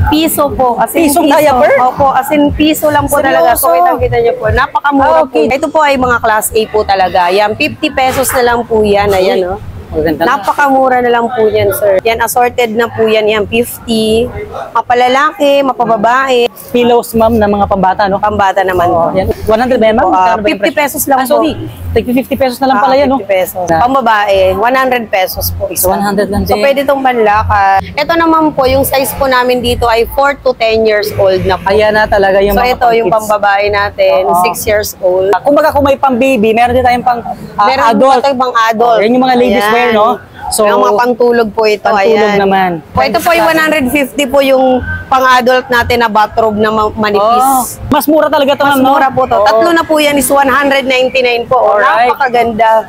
Piso po. As in Pisong piso. diaper? Opo, as in piso lang po talaga. So, kita nyo po. Napakamura po. Ito po ay mga class A po talaga. Yan, 50 pesos na lang po yan. Ayan, no? Napakamura na lang po yan, sir. Yan, assorted na po yan. Yan, 50. Mapalalaki, mapababae. Pillows, ma'am, na mga pambata, no? Pambata naman po. Yan. 100 ba, ma'am? 50 pesos lang po. Sorry. 50 pesos na lang pala yan, no? 50 pesos. Pambabae, 100 pesos po. So, 100 lang din. So, pwede itong panlakad. Ito naman po, yung size po namin dito ay 4 to 10 years old na po. Ayan na talaga yung So, mga ito yung pambabae natin, 6 years old. Kumbaga kung may pang-baby, meron din tayong pang Meron adult. po pang adult. Yan yung mga ladies Ayan. wear, no? So, yung mga pantulog po ito. pantulog ayan. naman. Po, ito po yung 150 po yung pang-adult natin na bathrobe na manipis. Mas mura talaga ito, Mas ma'am, no? mura po to. Tatlo na po yan is 199 po. Alright. Napakaganda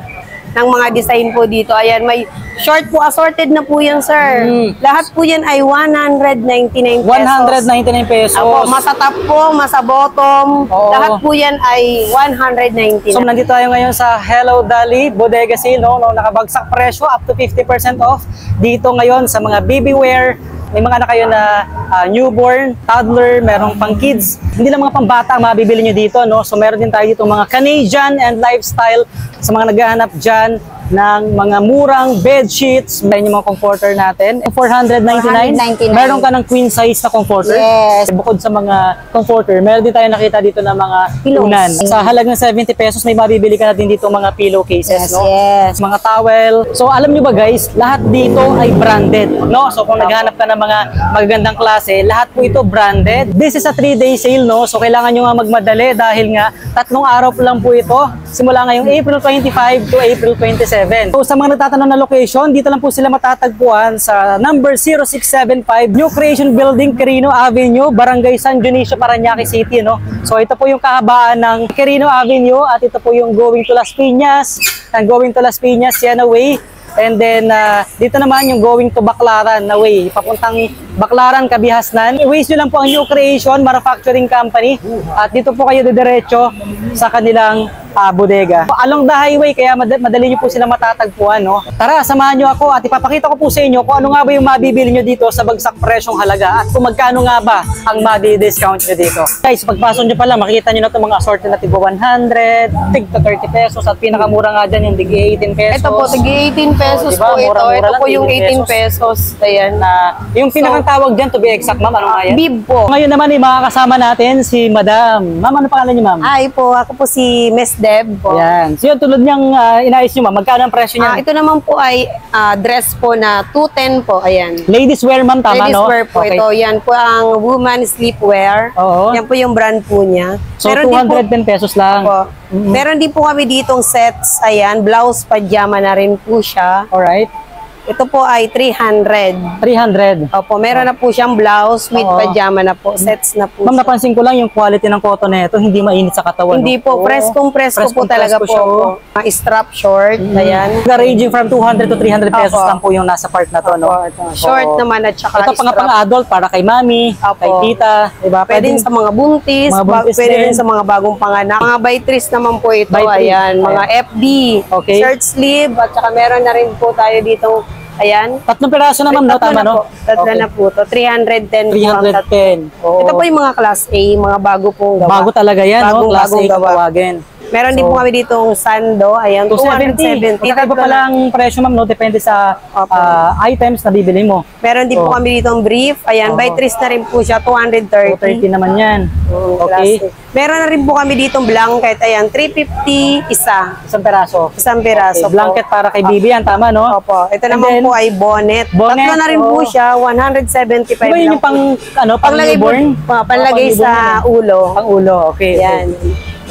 ng mga design po dito. Ayan, may short po, assorted na po yan, sir. Lahat po yan ay 199 pesos. 199 pesos. Apo, masa top po, masa bottom. Oo. Lahat po yan ay 199. So, nandito tayo ngayon sa Hello Dolly Bodega Sale, no? Nakabagsak presyo, up to 50% off. Dito ngayon sa mga baby wear. May mga anak kayo na newborn, toddler, merong pang kids. Hindi lang mga pambata ang mabibili nyo dito, no? So meron din tayo dito mga Canadian and lifestyle sa mga naghahanap dyan ng mga murang bed sheets. Meron yung mga comforter natin. 499. 499. Meron ka ng queen size na comforter. Yes. Bukod sa mga comforter, meron din tayo nakita dito ng mga Pillows. unan. Sa halagang 70 pesos, may mabibili ka na din dito mga pillowcases, Yes, no? yes. Mga towel. So alam nyo ba guys, lahat dito ay branded, no? So kung naghahanap ka ng mga magagandang klase, lahat po ito branded. This is a 3-day sale, no? So kailangan nyo nga magmadali dahil nga 3 araw lang po ito. Simula ngayong April 25 to April 27. So sa mga nagtatanong na location, dito lang po sila matatagpuan sa number 0675 New Creation Building, Quirino Avenue, Barangay San Dionisio, Parañaque City, no? So ito po yung kahabaan ng Quirino Avenue at ito po yung going to Las Piñas, ang going to Las Piñas, Siena Way. And then, dito naman yung going to Baclaran na way, papuntang Baclaran, Kabihasnan. Waze nyo lang po ang New Creation Manufacturing Company. At dito po kayo didiretso sa kanilang bodega. Along the highway, kaya madali nyo po sila matatagpuan, no? Tara, samahan nyo ako at ipapakita ko po sa inyo kung ano nga ba yung mabibili nyo dito sa bagsak presyong halaga at kung magkano nga ba ang madi-discount nyo dito. Guys, pagpasok nyo pa lang, makikita nyo na itong mga assorted na tig 100, tig 30 pesos at pinakamura nga dyan yung tig 18 pesos. Ito po, tig 18 pesos diba? po ito. Mura-mura Ito lang, po yung 18 pesos. Ayan. Yung pinakang tawag dyan, to be exact, ma'am, ano nga yan? Bib po. Ngayon naman, makakasama natin si Madam. Ma'am, ano pangalan niyo, ma'am? Ay po, ako po si Miss Deb po. Yan. So yun, tulad niyang inayos niyo, ma'am, magkano ang presyo niya? Ito naman po ay dress po na 210 po. Ayan. Ladies wear, ma'am, tama, Ladies no? wear po ito. Yan po ang woman sleepwear. Oo. Yan po yung brand po niya. So, Meron din po, 210 pesos lang. po. Meron din po kami ditong sets. Ayan, blouse, pajama na rin po siya. Alright. Ito po ay 300. 300. Opo, meron na po siyang blouse with Oo. pajama na po. Sets na po Ma'am, siya. napansin ko lang yung quality ng cotton na ito, hindi mainit sa katawan. Hindi no? po, Oo. preskong-presko po talaga po. siya, oh. Mga strap short, ayan. Ranging from 200 to 300 pesos Opo. lang po yung nasa part na to, no? Short Oo. naman at saka Ito pa nga strap. pang-adult para kay mami, Opo. kay tita, diba? Pwede sa mga buntis, Mga buntis pwede din. rin sa mga bagong panganak. Mga by trees naman po ito, By three. ayan. Mga FB, Okay. shirt sleeve, at saka meron na rin po tayo ditong, ayan. 3 piraso na, ma'am, no? Tatlo Tama, na no? po. Tatlo na po to. 310 po ang tatlo. 310. Oo. Ito po yung mga class A, mga bago pong gawa. Bago talaga yan, no? Class A Bagong kung gawa. tawagin. Meron din po kami ditong sando, ayan, 270. 270. Magkakaiba Tatlo pa na. lang presyo, ma'am, no? Depende sa Opo. items na bibili mo. Meron din po kami ditong brief, ayan, by trees na rin po siya, 230. 230 naman yan. Okay. Class A. Meron na rin po kami ditong blanket, ayan, 350 isa. Isang peraso. Isang piraso Okay. Blanket po. para kay Bibi yan, tama, no? Opo. Ito And naman then, po ay bonnet. bonnet, Tatlo na rin po oo. siya, 175 Diba yun lang yung pang, ano, pang Panglagay po, newborn? panlagay Pang sa newborn ulo. yan. Pang ulo, okay. Yan.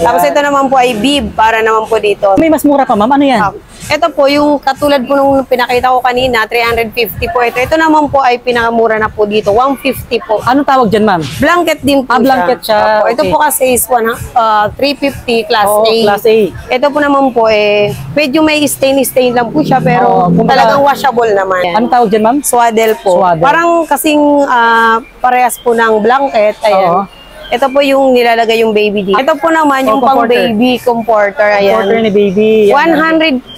Tapos ito naman po ay bib, para naman po dito. May mas mura pa, ma'am. Ano yan? Ito po, yung katulad po nung pinakita ko kanina, 350 po ito. Ito naman po ay pinakamura na po dito, 150 po. Anong tawag dyan, ma'am? Blanket din po blanket siya. Opo. Ito Okay. po kasi is 350 class Oo, A. class A. Ito po naman po medyo may stain lang po siya pero Oo, kumbaga- talagang washable naman. Anong tawag dyan, ma'am? Swaddle po. Swaddle. Parang kasing parehas po ng blanket. Ayan. Oo. Ito po yung nilalagay yung baby dito. Ito po naman yung pang comforter. baby comforter. Comforter Ayan. ni baby. Yan. 150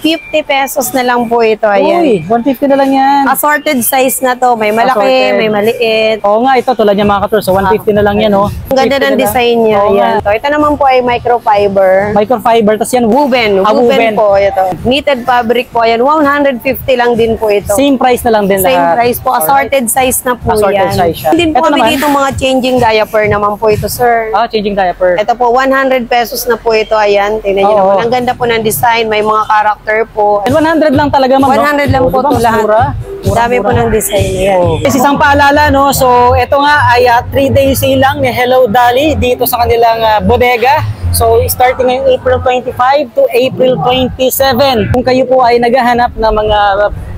pesos na lang po ito. Ayan. Uy, 150 na lang yan. Assorted size na to. May malaki, Assorted. may maliit. Oo nga, ito tulad niya mga katur. So 150 na lang yan, oh. Ang ganda 50 ng na lang. design niya. Oo Ayan. nga. So, ito naman po ay microfiber. Microfiber, tas yan, Woven. Ah, woven. Woven po ito. Knitted fabric po. Ayan. 150 lang din po ito. Same price na lang din Same lahat. price po. Assorted size na po Assorted yan. size siya. Din po Ito kami naman. dito mga changing diaper naman po ito, sir. Changing diaper. Ito po, 100 pesos na po ito. Ayan, tingnan nyo Oo. naman. Ang ganda po ng design. May mga character po. And 100 lang talaga, ma'am, 100 lang po ito lahat. Dami po ng design. Ayan. Is isang paalala, no? So, ito nga ay 3-day sale lang ni Hello Dolly dito sa kanilang bodega. So, starting ngayong April 25 to April 27. Kung kayo po ay naghahanap ng mga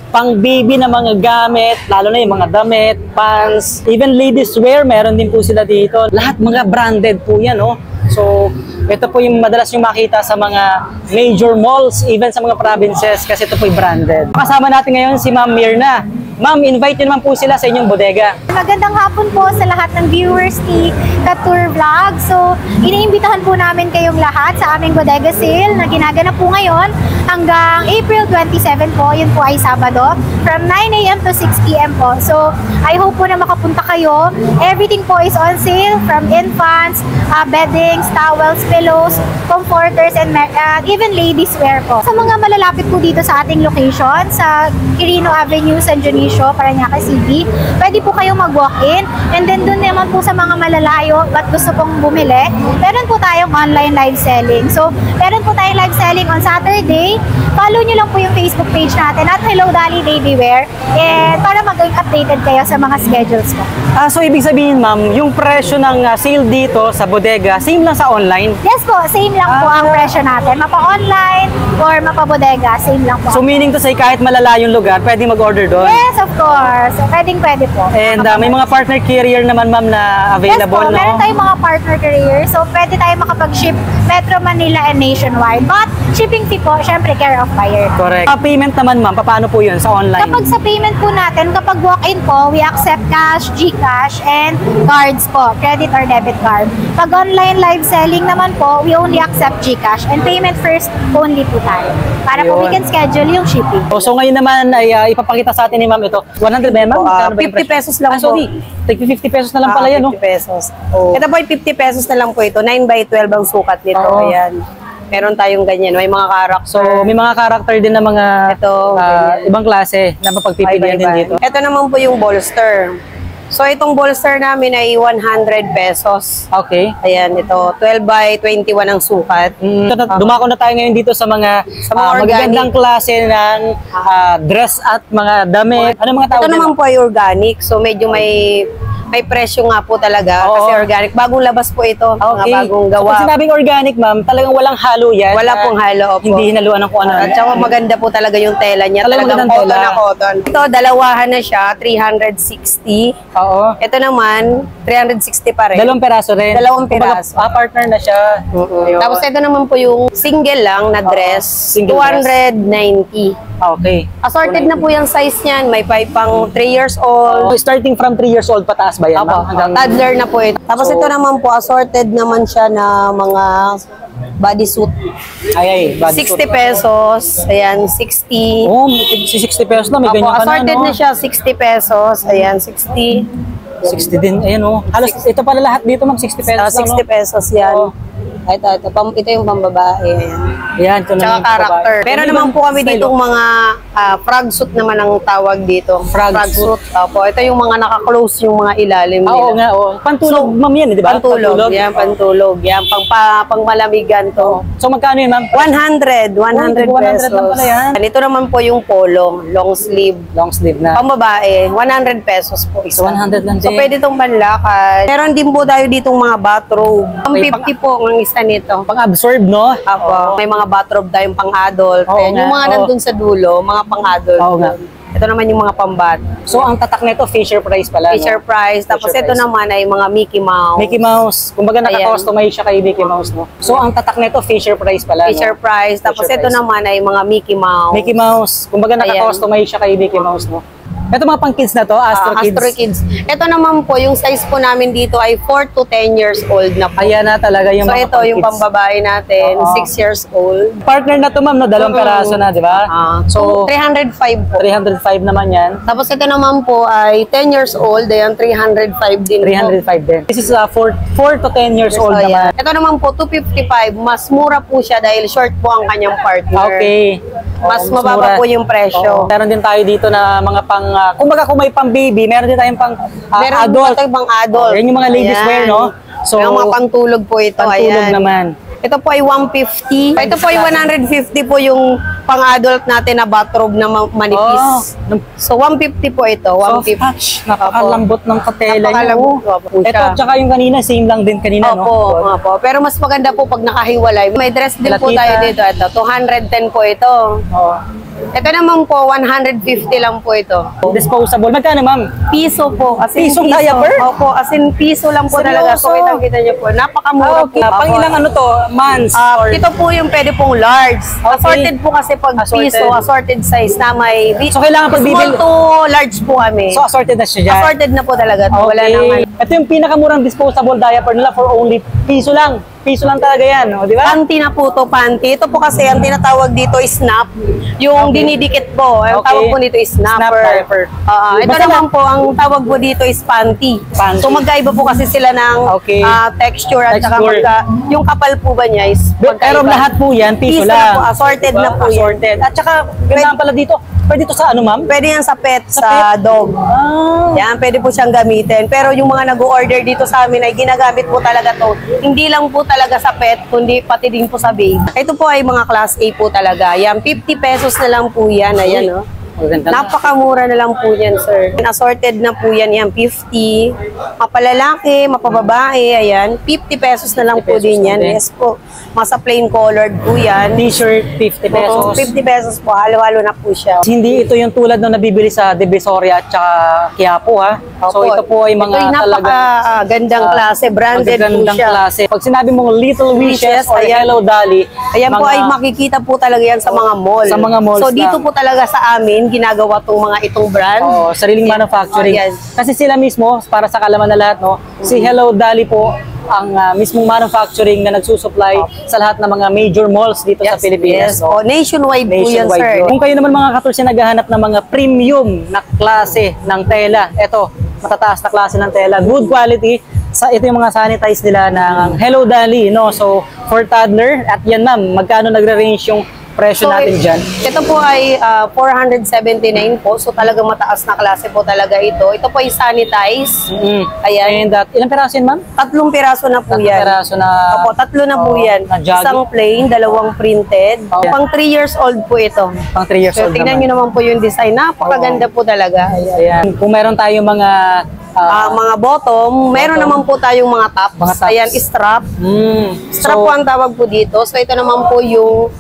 pang-baby na mga gamit, lalo na yung mga damit, pants, even ladies wear, meron din po sila dito. Lahat mga branded po yan, no? So, ito po yung madalas yung makita sa mga major malls, even sa mga provinces, kasi ito po yung branded. Kasama natin ngayon si Ma'am Mirna. Ma'am, invite nyo naman po sila sa inyong bodega. Magandang hapon po sa lahat ng viewers ni Katur Vlog. So, iniimbitahan po namin kayong lahat sa aming bodega sale na ginaganap po ngayon hanggang April 27 po. Yun po ay Sabado from 9 a.m. to 6 p.m. po. So, I hope po na makapunta kayo. Everything po is on sale from infants, beddings, towels, pillows, comforters, and even ladies wear po. Sa mga malalapit po dito sa ating location, sa Quirino Avenue, San Dionisio, Parañaque City, pwede po kayong mag-walk-in. And then dun naman po sa mga malalayo at gusto pong bumili, meron po tayong online live selling. So, meron po tayong live selling on Saturday. Follow nyo lang po yung Facebook page natin at Hello Dolly Babywear, and para maging updated kayo sa mga schedules ko. So, ibig sabihin, ma'am, yung presyo ng sale dito sa bodega, same lang sa online? Yes po, same lang po ang presyo natin. Mapa-online or mapa-bodega, same lang po. So, meaning to say, kahit malalayong lugar, pwede mag-order doon? Yes, of course. Pwede po. And may mga partner carrier naman, ma'am, na available, yes po, no? meron tayong mga partner carrier. So, pwede tayo makapag-ship Metro Manila and nationwide. But, shipping fee po, syempre, care of buyer. Correct. Payment naman, ma'am, paano po yun sa online? Kapag sa payment po natin, kapag walk-in po, we accept cash, GCash, and cards po, credit or debit card. Pag online live selling naman po, we only accept GCash and payment first only po tayo. Para po we Ayun. can schedule yung shipping. So, ngayon naman ay ipapakita sa atin ni ma'am ito. 100 ba yan, ma'am? Magkano ba yung 50 presyo? pesos lang po. Sorry. Tig 50 pesos na lang pala yan, no? 50 pesos. Oh. Ito po ay 50 pesos na lang po ito. 9 by 12 ang sukat nito. Oo. Ayan. Meron tayong ganyan. May mga character. So, may mga character din na mga Ito, ganyan. ibang klase na mapagpipilian din dito. Ito naman po yung bolster. So, itong bolster namin ay 100 pesos. Okay. Ayan, ito. 12 by 21 ang sukat. Dumako na tayo ngayon dito sa mga, Sa mga magagandang klase ng dress at mga damit. Ano mga tawag Ito naman nila? po ay organic. So, medyo may presyo nga po talaga. Oo. Kasi organic. Bagong labas po ito. Okay. Mga bagong So, pag gawa. sinabing organic, ma'am, talagang walang halo yan. Wala pong halo po. Hindi hinaluan ng kung ano. At saka maganda po talaga yung tela niya. Talagang Talagang magandang cotton tela. na cotton. Ito, dalawahan na siya. 360. Oo. Ito naman, 360 pa rin. Dalawang peraso rin. Dalawang Kumbaga, peraso. partner na siya. Ayun. Tapos ito naman po yung single lang na dress. single dress. 290. Okay. Assorted na po yung size niyan. May pang 3 years old. Starting from 3 years old pataas ba yan, ma'am? Toddler na po ito. Tapos So- ito naman po, assorted naman siya na mga bodysuit. Ay, body 60 suit. pesos. Ayan, 60. Oh, si 60 pesos na, may Opo, ganyan ka na, assorted no? na siya, 60 pesos. Ayan, 60. 60 din, ayan oh. Halos, ito pala lahat dito, ma'am, 60 pesos lang, 60 no? pesos yan. Oo. Ito yung pambabae. Ayan. Ayan, ito Tsaka naman. character. Pero Ano naman yung po kami style, ditong oh? mga frog suit naman ang tawag dito. Frog suit. Opo, ito yung mga naka-close yung mga ilalim nila. Oo nga, oh. Pantulog, ma'am yan, di ba? Pantulog. Yan, pantulog. Yan, pang malamigan to. So, magkano yun, ma'am? 100 100 pesos. lang pala yan. Ito naman po yung polo, long sleeve. Long sleeve na. Pambabae, 100 pesos po isa. So, 100 lang So, din. pwede itong panlakad. Meron din po tayo ditong mga bathrobe. Ang Okay, 50 po ang isa nito. Pang-absorb, no? Apo, may mga bathrobe tayong pang-adult. Oo Ayan, yung nga, mga oo. nandun sa dulo, mga pang-adult. Oo nga. Ito naman yung mga pambat. So, ang tatak nito, Fisher Price pala, Fisher no? Price. Tapos Fisher ito Price. naman ay mga Mickey Mouse. Mickey Mouse. Kumbaga, Ayan. naka-customize siya kay Mickey Mouse, no? So, ang tatak nito, Fisher Price pala, Fisher no? Price. Tapos Fisher ito Price. naman ay mga Mickey Mouse. Mickey Mouse. Kumbaga, Ayan. naka-customize siya kay Mickey Mouse, no? Ito mga pang kids na to, Astro Kids. Astro Kids. Ito naman po, yung size po namin dito ay 4 to 10 years old na po. Ayan na talaga yung So mga ito yung pang-kids. pambabae natin, Oo. 6 years old. Partner na to ma'am, no? Dalawang peraso na, di ba? So 305 po. 305 naman yan. Tapos ito naman po ay 10 years old, ayan 305 din po. 305 din. This is 4 to 10 years old So, naman. ayan. Ito naman po 255, mas mura po siya dahil short po ang kanyang partner. Okay. Mas Oo, mababa mura. po yung presyo. Oo. Meron din tayo dito na mga pang, kumbaga kung may pang baby, meron din tayong pang Meron adult. po ito bang adult. Yan yung mga ladies Ayan. wear, no? So, Yung mga pantulog po ito. pantulog ayan. naman. Ito po ay 150. Ito po ay 150 po yung pang-adult natin na bathrobe na manipis. Oh, So 150 po ito. soft 150. touch. Napakalambot ng katela Napakalambot niyo. po siya. Ito, tsaka yung kanina, same lang din kanina, no? Opo. Pero mas maganda po pag nakahiwalay. May dress din po Latita. tayo dito. Ito, 210 po ito. Oo. Ito naman po, 150 lang po ito. Disposable. Magkano, ma'am? Piso po. As in Pisong diaper? Opo, as in piso lang po talaga. So, Seryoso? kita niyo po. Napakamura Okay. po. Pang Opo. ilang ano to? Months? or Ito po yung pwede pong large. Assorted po kasi pag Assorted. piso, assorted size na may So, kailangan pag small bibili- to large po kami. So, assorted na siya dyan? Assorted na po talaga. Wala naman. Ito yung pinakamurang disposable diaper nila for only piso lang. Piso lang talaga yan, no? Di ba? Panty na po to, panty. Ito po kasi ang tinatawag dito is snap. Yung dinidikit po. Ang Okay. tawag po dito is snapper. Snap diaper. Ito Basta naman po, ang tawag po dito is panty. Panty. So magkaiba po kasi sila ng Okay. texture at saka Texture. yung kapal po ba niya is Pero magkaiba. lahat po yan, piso, Piso lang. na po, assorted na po yan. Assorted. At saka, ganda pala dito. Pwede to sa ano, ma'am? Pwede yan sa pet, Sa sa dog. Ah. Yan, pwede po siyang gamitin. Pero yung mga nag-order dito sa amin ay ginagamit po talaga to. Hindi lang po talaga sa pet, kundi pati din po sa baby. Ito po ay mga class A po talaga. Yan, 50 pesos na lang po yan. Ayan, no? Maganda na. Napakamura na lang po yan, sir. Assorted na po yan, 50. Mapalalaki, mapababae, ayan. 50 pesos na lang 50 po pesos din na yan. din. Yes po. Masa plain colored po yan. T-shirt, 50 pesos. Oo, 50 pesos po. Halo-halo na po siya. Hindi ito yung tulad ng nabibili sa Divisoria at saka Quiapo, ha? So, ito po ay mga ito ay napaka-gandang klase. Branded po magagandang siya. klase. Pag sinabi mong Little Wishes Wishes, or ayan. Hello Dolly, Ayan po mga- ay makikita po talaga yan sa mga mall. Sa mga malls So dito lang. po talaga sa amin, ginagawa tong mga itong brand. Oh, sariling manufacturing. Ayan. Kasi sila mismo, para sa kalaman na lahat, no, si Hello Dolly po ang mismong manufacturing na nagsusupply sa lahat ng mga major malls dito sa Pilipinas. Yes. no? Oh, nationwide po yan, sir. yun. Kung kayo naman mga katulad naghahanap ng mga premium na klase ng tela, eto, matataas na klase ng tela, good quality, ito yung mga sanitize nila ng Hello Dolly, no? So, for toddler, at yan ma'am, magkano nagre-range yung presyo natin dyan? Ito po ay 479 po. So talagang mataas na klase po talaga ito. Ito po ay sanitize. Ayan. And ilang peraso yun, ma'am? 3 piraso na po Tatlong yan. peraso na... Opo, 3 na po Oh, yan. na jogging. Isang plain, 2 printed. Oh. Pang 3 years old po ito. Pang 3 years So old tingnan nyo naman po yung design. Napakaganda po talaga. Ayan. Ayan. Kung meron tayong mga... Mga bottom, meron naman po tayong mga tops. Mga tops. Ayan, strap. Strap po ang tawag po dito. So ito naman po yung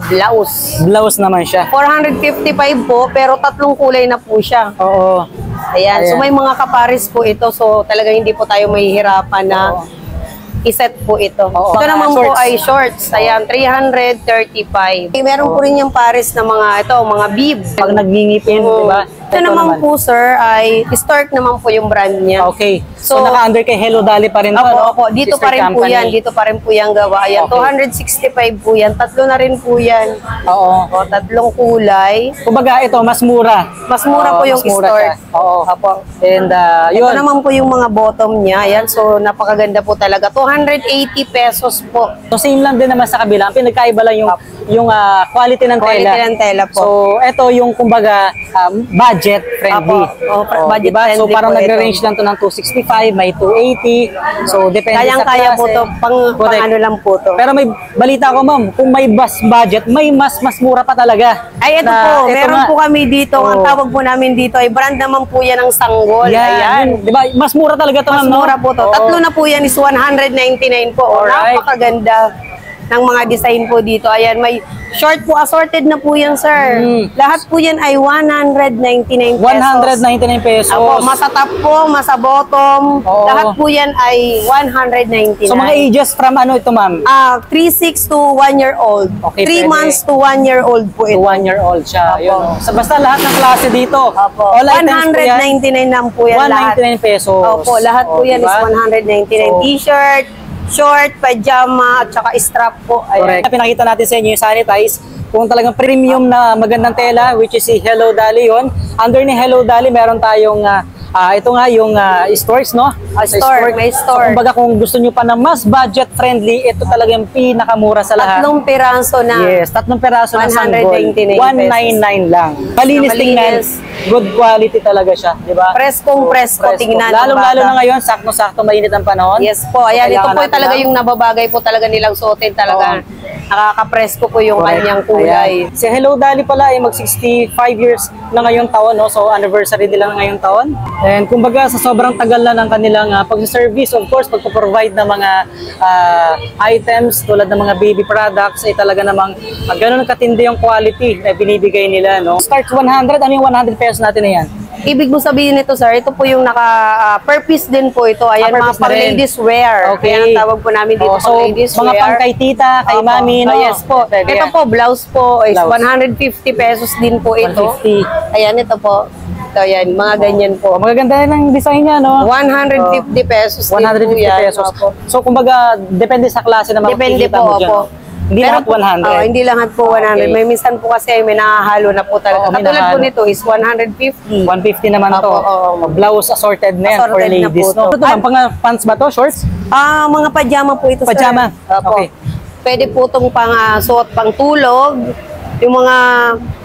blouse. blouse naman siya. 455 po, pero 3 kulay na po siya. Oo. Ayan. So Ayan. may mga kapares po ito. So talagang hindi po tayo mahihirapan na iset po ito. Oo. Ito Mga naman po shorts. ay shorts. Ayan, 335. Meron po rin yung pares na mga bib. Pag nagngingipin, di ba? Ito naman po, sir, ay Stark naman po yung brand niya. Okay. So, So, naka-under kay Hello Dolly pa rin to, no? Opo. Dito Sister pa rin po company. yan. Dito pa rin po yung gawa. Ayan, Okay. 265 po yan. 3 na rin po yan. Oo. O, 3 kulay. Kumbaga ito, mas mura. Mas mura po yung mas mura store. siya. Oo. Opo. And Ito yun. naman po yung mga bottom niya. Ayan, so napakaganda po talaga. 280 pesos po. So same lang din naman sa kabila. Ang pinagkaiba lang yung quality ng Quality tela. ng tela po. So ito yung kumbaga budget friendly. Opo. Budget diba? So friendly parang po nagre-range ito. lang to ng 265, may 280. So depende sa Kayang-kaya klase. po to. Pang Correct. ano lang po to. Pero may balita ko ma'am, kung may bus budget, may mas mura pa talaga. Ay, ito Na- po. ito Meron nga. po kami dito. Ang Oo. tawag po namin dito ay brand naman po yan ng Sanggol. Yan. Ayan. Di ba? Mas mura talaga to Mas ma'am, no? mura po to. Oo. 3 na po yan is 199 po. Alright. Napakaganda ng mga design po dito. Ayan, may Short po, assorted na po yan, sir. Lahat po yan ay 199 pesos. 199 pesos. Apo, masa top po, masa bottom. Oo. Lahat po yan ay 199. So mga ages from ano ito, ma'am? 3, 6 to 1 year old. Okay, 3 pwede. months to 1 year old po ito. 1 year old siya. Opo. Yun, oh. So basta lahat ng klase dito. Opo. All items po yan. 199 lang po yan lahat. 199 pesos. Opo, lahat po yan diba? is 199. So, T-shirt, short, pajama, at saka strap po. correct. Pinakita natin sa inyo yung sanitize. Kung talagang premium na magandang tela, which is si Hello Dolly yun. Under ni Hello Dolly, meron tayong, ito nga yung stores, no? Sa Store, may store. So, kumbaga kung gusto nyo pa ng mas budget friendly, ito talaga yung pinakamura sa lahat. 3 piraso na. Yes, 3 peraso ng sanggol. 199 199 lang. Malinis tingnan. Malinis. Good quality talaga siya, di ba? Preskong presko, tingnan. Lalo-lalo na ngayon, sakto-sakto mainit ang panahon. Yes po. Ayan, ito Kailangan po natin talaga lang. yung nababagay po talaga nilang suotin talaga. Nakaka-presko po yung Correct. kanyang kulay. Ayan. Si Hello Dolly pala ay mag-65 years na ngayong taon, no? So anniversary nila ngayong taon. And kumbaga sa sobrang tagal na ng kanilang pag-service, of course, pagpo-provide ng mga items tulad ng mga baby products ay talaga namang ganun katindi yung quality na binibigay nila, no? Start 100, ano yung 100 pesos natin na yan? Ibig mo sabihin nito, sir, ito po yung per piece din po ito. Ayan, Per mga piece na pang rin. ladies wear. Okay. Kaya ang tawag po namin dito Oh, pang so, ladies mga wear. pang kay tita, kay Opo. mami, no? Yes po. Pwede Ito yan. po, blouse po is Blouse. 150 pesos din po ito. 150. Ayan, ito po. Ito, yan, mga ganyan po. Magaganda ng design niya, no? 150 pesos din po 150 yan. pesos. Opo. So, kumbaga, depende sa klase na Depende makikita po, mo dyan. opo. Hindi Pero lahat 100. hindi lahat po 100. Okay. May minsan po kasi may nakahalo na po talaga. Oo, may Katulad po nakahalo. nito is 150. 150 naman to. Opo, oo. Blouse assorted na yan for Assorted na ladies, po no? to. Ito ma'am, pang pants ba to? Shorts? Mga pajama po ito, Pajama. sir. Opo. Okay. Pwede po itong suot pang tulog. Yung mga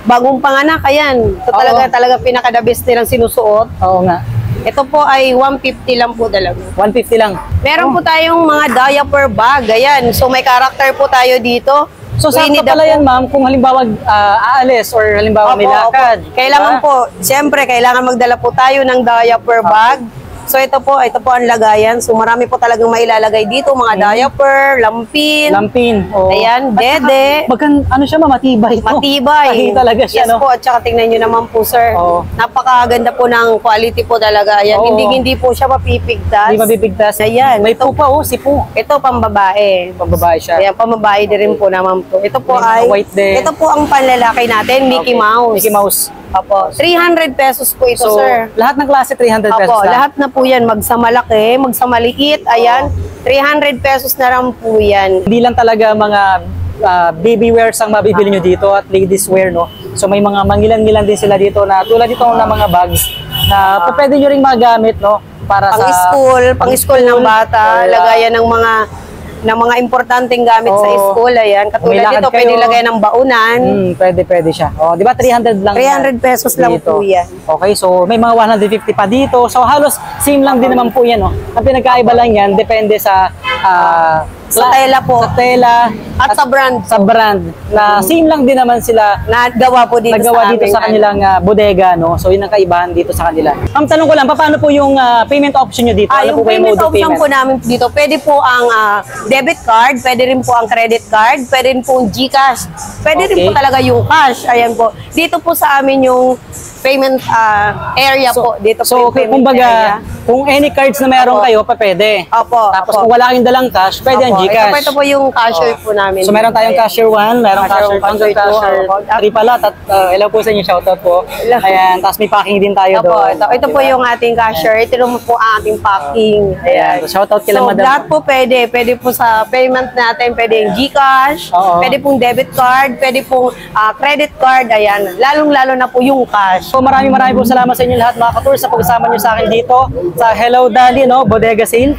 bagong panganak, ayan. Ito talaga pinaka-the best nilang sinusuot. Oo nga. Ito po ay 150 lang po talaga. 150 lang. Meron po tayong mga diaper bag. Ayan. So may character po tayo dito. So, Winnie sakto the pala Pooh. yan, ma'am, kung halimbawa aalis or halimbawa may Opo, lakad. opo. Kailangan diba? po, siyempre, kailangan magdala po tayo ng diaper bag. So ito po ang lagayan. So marami po talagang mailalagay dito, mga diaper, lampin. Lampin. Oo. Ayan, dede. Ano siya, matibay ito. Matibay. Tahi talaga siya, yes no? po, at saka tingnan nyo naman po, sir. Oo. Napakaganda po ng quality po talaga. Ayan, Oo. hindi po siya mapipigtas. Hindi mabibigtas. Ayan. May po pa, si po. Ito pambabae. Pambabae siya. Ayan, pambabae din rin po naman po. Ito po May mga ay, white din. ito po ang panlalaki natin, Mickey Okay. Mouse. Mickey Mouse. Opo, 300 pesos po ito, So, sir. lahat ng klase 300 pesos Opo, lang. lahat na po yan, magsamalaki, magsamaliit, ayan, 300 pesos na lang po yan. Hindi lang talaga mga baby wears ang mabibili nyo dito at ladies wear, no? So may mga mangilan-ngilan din sila dito na tulad dito na mga bags na pwede nyo ring magamit, no? Para Pang-school ng bata, Or, lagayan ng mga importanteng gamit sa Oo. school, ayan. Kung may Katulad lakad dito, pwede kayo. lagayan ng baunan. Pwede siya. Oh, di ba 300 lang? 300 pesos lang dito. po yan. Okay, so may mga 150 pa dito. So halos same lang din naman po yan, no? Ang pinagkaiba lang yan depende sa Sa tela po. Sa tela At sa brand. sa brand na same lang din naman sila Nagawa po dito nagawa sa dito aming, sa kanilang bodega, no? So yun ang kaibahan dito sa kanila. Ma'am, tanong ko lang, paano po yung payment option nyo dito? Ano Yung po ba payment mode of option po namin dito, pwede po ang debit card, pwede rin po ang credit card, pwede rin po ang GCash, pwede rin Okay. po talaga yung cash. Ayan po. Dito po sa amin yung payment area po. Dito So, po yung payment kumbaga, area. kung any cards na meron Opo. kayo, pwede. Opo. Tapos opo. kung wala kayong dalang cash, pwede ang Opo. GCash. Ito po yung cashier po namin. So meron tayong Ayan. cashier 1, meron Cashier cashier 2, one, cashier cashier 3 pala. Hello po sa inyo, shoutout po. Hello. Ayan, tapos may packing din tayo Opo, doon. ito po yung ating cashier. Ito naman po ang ating packing. Ayan, so shoutout kila So, madam. lahat po pwede. Pwede po sa payment natin. Pwede yung GCash. Oo. Pwede pong debit card. Pwede pong credit card. Ayan. Lalong-lalo na po yung cash. So maraming po salamat sa inyo lahat mga ka-tour sa pagsama nyo sa akin dito sa Hello Dolly, no? Bodega Sale.